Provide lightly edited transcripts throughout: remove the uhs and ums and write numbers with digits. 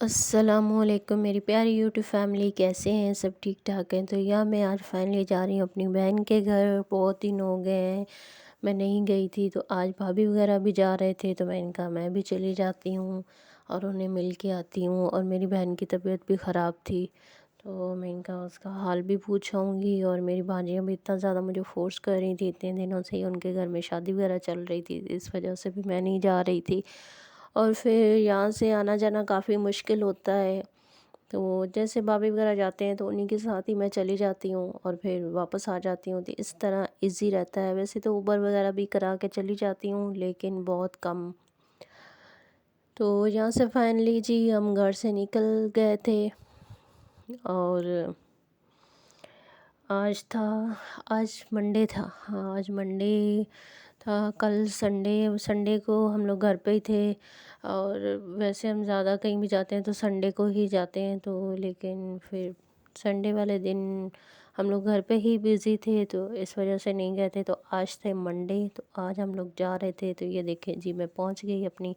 अस्सलामुअलैकुम मेरी प्यारी यूट्यूब फैमिली, कैसे हैं? सब ठीक ठाक हैं। तो यहाँ मैं आज फाइनली जा रही हूँ अपनी बहन के घर। बहुत दिन हो गए हैं, मैं नहीं गई थी। तो आज भाभी वगैरह भी जा रहे थे, तो मैंने कहा मैं भी चली जाती हूँ और उन्हें मिल के आती हूँ। और मेरी बहन की तबीयत भी ख़राब थी, तो मैंने कहा उसका हाल भी पूछाऊँगी। और मेरी भांजियाँ भी इतना ज़्यादा मुझे फ़ोर्स कर रही थी, इतने दिनों से ही उनके घर में शादी वगैरह चल रही थी, इस वजह से भी मैं नहीं जा रही थी। और फिर यहाँ से आना जाना काफ़ी मुश्किल होता है, तो जैसे भाभी वगैरह जाते हैं तो उन्हीं के साथ ही मैं चली जाती हूँ और फिर वापस आ जाती हूँ। तो इस तरह इजी रहता है। वैसे तो ऊबर वगैरह भी करा के चली जाती हूँ, लेकिन बहुत कम। तो यहाँ से फाइनली जी हम घर से निकल गए थे। और आज था आज मंडे था, हाँ आज मंडे था। कल संडे संडे को हम लोग घर पे ही थे। और वैसे हम ज़्यादा कहीं भी जाते हैं तो संडे को ही जाते हैं, तो लेकिन फिर संडे वाले दिन हम लोग घर पे ही बिज़ी थे, तो इस वजह से नहीं गए थे। तो आज थे मंडे, तो आज हम लोग जा रहे थे। तो ये देखें जी, मैं पहुंच गई अपनी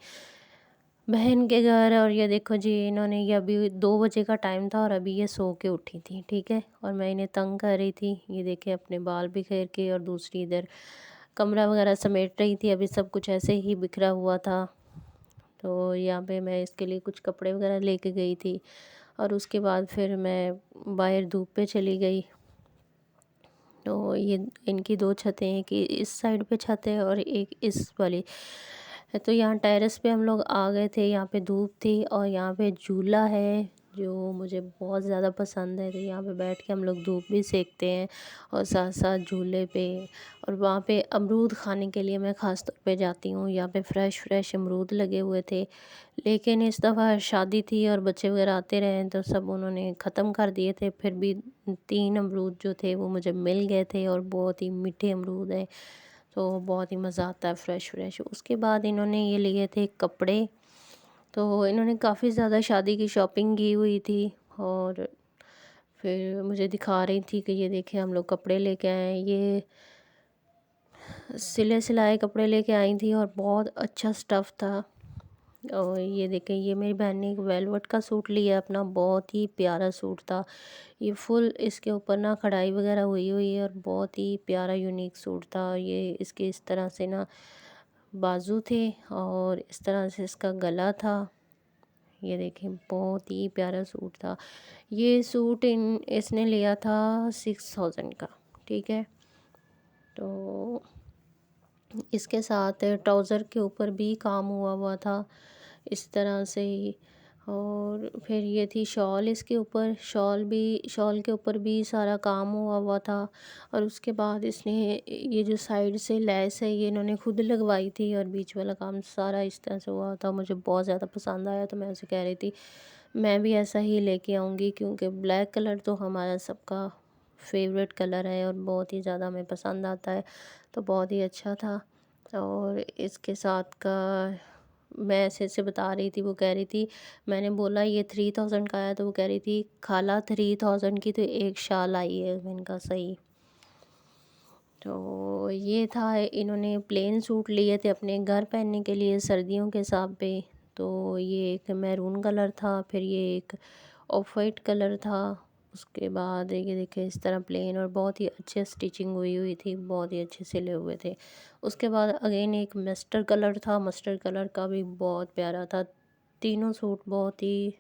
बहन के घर। और ये देखो जी, इन्होंने ये अभी 2 बजे का टाइम था और अभी ये सो के उठी थी, ठीक है। और मैं इन्हें तंग कर रही थी, ये देखे अपने बाल बिखेर के। और दूसरी इधर कमरा वगैरह समेट रही थी, अभी सब कुछ ऐसे ही बिखरा हुआ था। तो यहाँ पे मैं इसके लिए कुछ कपड़े वगैरह लेके गई थी। और उसके बाद फिर मैं बाहर धूप पे चली गई। तो ये इनकी दो छतें हैं, कि इस साइड पे छत है और एक इस वाली। तो यहाँ टेरेस पे हम लोग आ गए थे। यहाँ पे धूप थी और यहाँ पे झूला है जो मुझे बहुत ज़्यादा पसंद है। तो यहाँ पे बैठ के हम लोग धूप भी सेकते हैं और साथ साथ झूले पे। और वहाँ पे अमरूद खाने के लिए मैं ख़ास तौर पे जाती हूँ। यहाँ पे फ्रेश फ्रेश अमरूद लगे हुए थे, लेकिन इस दफ़ा शादी थी और बच्चे वगैरह आते रहे तो सब उन्होंने ख़त्म कर दिए थे। फिर भी 3 अमरूद जो थे वो मुझे मिल गए थे और बहुत ही मीठे अमरूद हैं, तो बहुत ही मज़ा आता है फ्रेश फ्रेश। उसके बाद इन्होंने ये लिए थे कपड़े। तो इन्होंने काफ़ी ज़्यादा शादी की शॉपिंग की हुई थी। और फिर मुझे दिखा रही थी कि ये देखें हम लोग कपड़े लेके आए हैं। ये सिले सिलाए कपड़े लेके आई थी और बहुत अच्छा स्टफ़ था। और ये देखें, ये मेरी बहन ने एक वेलवेट का सूट लिया अपना, बहुत ही प्यारा सूट था। ये फुल इसके ऊपर ना कढ़ाई वगैरह हुई हुई है और बहुत ही प्यारा यूनिक सूट था। ये इसके इस तरह से ना बाजू थे और इस तरह से इसका गला था। ये देखें, बहुत ही प्यारा सूट था। ये सूट इन इसने लिया था 6000 का, ठीक है। तो इसके साथ ट्राउज़र के ऊपर भी काम हुआ हुआ था इस तरह से ही। और फिर ये थी शॉल, इसके ऊपर शॉल के ऊपर भी सारा काम हुआ हुआ था। और उसके बाद इसने ये जो साइड से लेस है ये इन्होंने खुद लगवाई थी और बीच वाला काम सारा इस तरह से हुआ था। मुझे बहुत ज़्यादा पसंद आया, तो मैं उसे कह रही थी मैं भी ऐसा ही लेके आऊँगी, क्योंकि ब्लैक कलर तो हमारा सबका फेवरेट कलर है और बहुत ही ज़्यादा हमें पसंद आता है। तो बहुत ही अच्छा था। और इसके साथ का मैं ऐसे-ऐसे बता रही थी, वो कह रही थी, मैंने बोला ये 3000 का आया, तो वो कह रही थी खाला 3000 की तो एक शाल आई है। मैंने कहा सही। तो ये था, इन्होंने प्लेन सूट लिए थे अपने घर पहनने के लिए सर्दियों के हिसाब पे। तो ये एक मैरून कलर था, फिर ये एक ऑफ वाइट कलर था। उसके बाद ये देखिए इस तरह प्लेन और बहुत ही अच्छे स्टिचिंग हुई हुई थी, बहुत ही अच्छे सिले हुए थे। उसके बाद अगेन एक मस्टर्ड कलर था, मस्टर्ड कलर का भी बहुत प्यारा था। तीनों सूट बहुत ही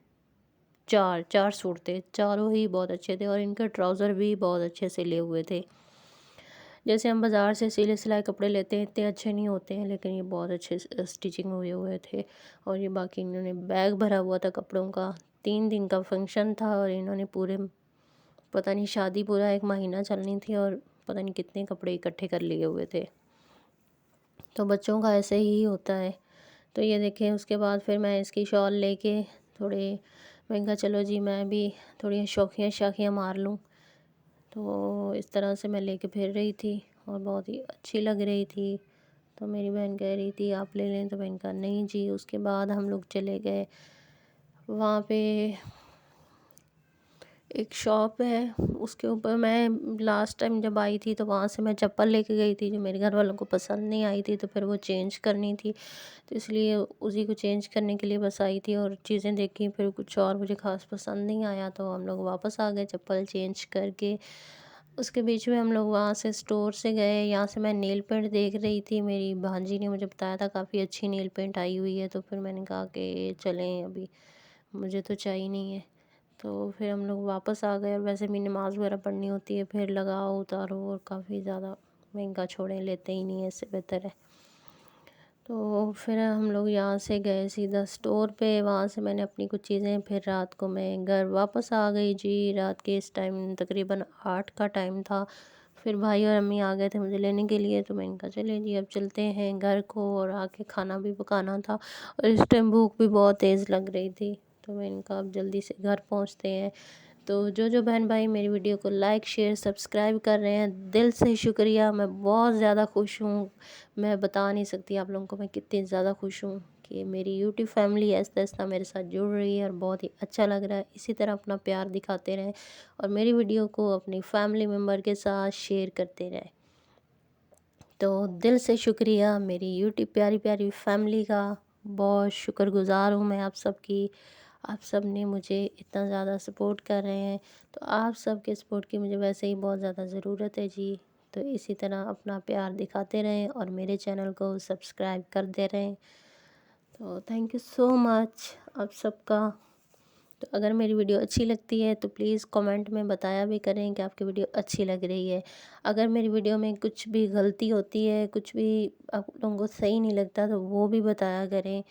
चार चार सूट थे, चारों ही बहुत अच्छे थे और इनके ट्राउज़र भी बहुत अच्छे सिले हुए थे। जैसे हम बाज़ार से सिले सिलाए कपड़े लेते हैं इतने अच्छे नहीं होते हैं, लेकिन ये बहुत अच्छे स्टिचिंग हुए हुए थे। और ये बाकी इन्होंने बैग भरा हुआ था कपड़ों का। 3 दिन का फंक्शन था और इन्होंने पूरे, पता नहीं शादी पूरा 1 महीना चलनी थी और पता नहीं कितने कपड़े इकट्ठे कर लिए हुए थे। तो बच्चों का ऐसे ही होता है। तो ये देखें, उसके बाद फिर मैं इसकी शॉल लेके थोड़े, मैंने कहा चलो जी मैं भी थोड़ी शौकियाँ शाखियाँ मार लूँ। तो इस तरह से मैं लेके फिर रही थी और बहुत ही अच्छी लग रही थी। तो मेरी बहन कह रही थी आप ले लें, तो मैंने कहा नहीं जी। उसके बाद हम लोग चले गए वहाँ पे एक शॉप है, उसके ऊपर मैं लास्ट टाइम जब आई थी तो वहाँ से मैं चप्पल लेके गई थी, जो मेरे घर वालों को पसंद नहीं आई थी, तो फिर वो चेंज करनी थी, तो इसलिए उसी को चेंज करने के लिए बस आई थी और चीज़ें देखी, फिर कुछ और मुझे ख़ास पसंद नहीं आया तो हम लोग वापस आ गए चप्पल चेंज करके। उसके बीच में हम लोग वहाँ से स्टोर से गए, यहाँ से मैं नेल पेंट देख रही थी, मेरी भांजी ने मुझे बताया था काफ़ी अच्छी नेल पेंट आई हुई है, तो फिर मैंने कहा कि चलें अभी, मुझे तो चाहिए नहीं है। तो फिर हम लोग वापस आ गए और वैसे भी नमाज़ वगैरह पढ़नी होती है, फिर लगाओ उतारो और काफ़ी ज़्यादा महंगा छोड़ें, लेते ही नहीं है, इससे बेहतर है। तो फिर हम लोग यहाँ से गए सीधा स्टोर पे, वहाँ से मैंने अपनी कुछ चीज़ें, फिर रात को मैं घर वापस आ गई जी। रात के इस टाइम तकरीबन 8 का टाइम था। फिर भाई और अम्मी आ गए थे मुझे लेने के लिए, तो मैंने कहा चलिए जी अब चलते हैं घर को, और आके खाना भी पकाना था और इस टाइम भूख भी बहुत तेज़ लग रही थी, तो मैंने कहा अब जल्दी से घर पहुँचते हैं। तो जो बहन भाई मेरी वीडियो को लाइक शेयर सब्सक्राइब कर रहे हैं, दिल से शुक्रिया। मैं बहुत ज़्यादा खुश हूँ, मैं बता नहीं सकती आप लोगों को मैं कितनी ज़्यादा खुश हूँ कि मेरी यूट्यूब फैमिली आहिस्ता आहिस्ता मेरे साथ जुड़ रही है और बहुत ही अच्छा लग रहा है। इसी तरह अपना प्यार दिखाते रहें और मेरी वीडियो को अपनी फैमिली मेम्बर के साथ शेयर करते रहें। तो दिल से शुक्रिया मेरी यूट्यूब प्यारी प्यारी फैमिली का, बहुत शुक्रगुज़ार हूँ मैं आप सबकी। आप सब ने मुझे इतना ज़्यादा सपोर्ट कर रहे हैं, तो आप सब के सपोर्ट की मुझे वैसे ही बहुत ज़्यादा ज़रूरत है जी। तो इसी तरह अपना प्यार दिखाते रहें और मेरे चैनल को सब्सक्राइब करते रहें। तो थैंक यू सो मच आप सबका। तो अगर मेरी वीडियो अच्छी लगती है तो प्लीज़ कमेंट में बताया भी करें कि आपकी वीडियो अच्छी लग रही है। अगर मेरी वीडियो में कुछ भी गलती होती है, कुछ भी आप लोगों को सही नहीं लगता, तो वो भी बताया करें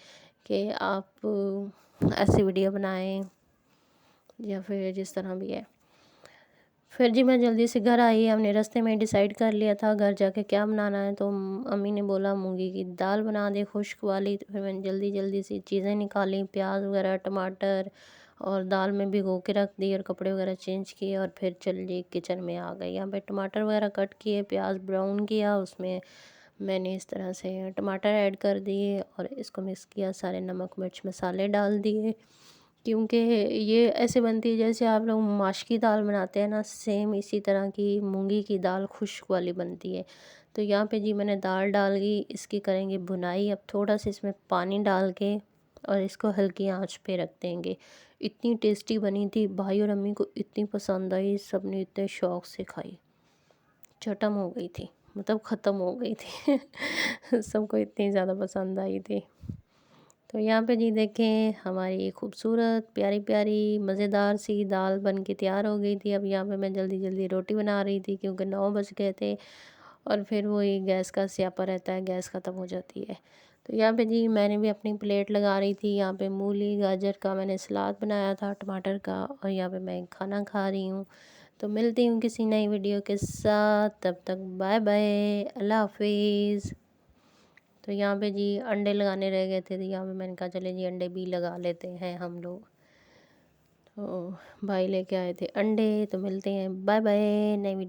कि आप ऐसी वीडियो बनाएं या फिर जिस तरह भी है। फिर जी मैं जल्दी से घर आई, हमने रास्ते में डिसाइड कर लिया था घर जाके क्या बनाना है, तो अम्मी ने बोला मूंगी की दाल बना दे खुश्क वाली, तो फिर मैंने जल्दी जल्दी से चीज़ें निकाली, प्याज वगैरह टमाटर, और दाल में भिगो के रख दी और कपड़े वगैरह चेंज किए और फिर चल जी किचन में आ गई। यहाँ पे टमाटर वगैरह कट किए, प्याज ब्राउन किया, उसमें मैंने इस तरह से टमाटर ऐड कर दिए और इसको मिक्स किया, सारे नमक मिर्च मसाले डाल दिए, क्योंकि ये ऐसे बनती है जैसे आप लोग माश की दाल बनाते हैं ना, सेम इसी तरह की मूंगी की दाल खुश्क वाली बनती है। तो यहाँ पे जी मैंने दाल डाल दी, इसकी करेंगे भुनाई। अब थोड़ा सा इसमें पानी डाल के और इसको हल्की आंच पे रख देंगे। इतनी टेस्टी बनी थी, भाई और अम्मी को इतनी पसंद आई, सब ने इतने शौक से खाई, खत्म हो गई थी, मतलब ख़त्म हो गई थी सबको इतनी ज़्यादा पसंद आई थी। तो यहाँ पे जी देखें हमारी खूबसूरत प्यारी प्यारी मज़ेदार सी दाल बन के तैयार हो गई थी। अब यहाँ पे मैं जल्दी जल्दी रोटी बना रही थी क्योंकि 9 बज गए थे और फिर वही गैस का स्यापा रहता है, गैस ख़त्म हो जाती है। तो यहाँ पे जी मैंने भी अपनी प्लेट लगा रही थी, यहाँ पे मूली गाजर का मैंने सलाद बनाया था, टमाटर का, और यहाँ पे मैं खाना खा रही हूँ। तो मिलती हूँ किसी नई वीडियो के साथ, तब तक बाय बाय, अल्लाह हाफिज़। तो यहाँ पे जी अंडे लगाने रह गए थे, तो यहाँ पे मैंने कहा चले जी अंडे भी लगा लेते हैं हम लोग। तो भाई लेके आए थे अंडे, तो मिलते हैं, बाय बाय, नई वीडियो।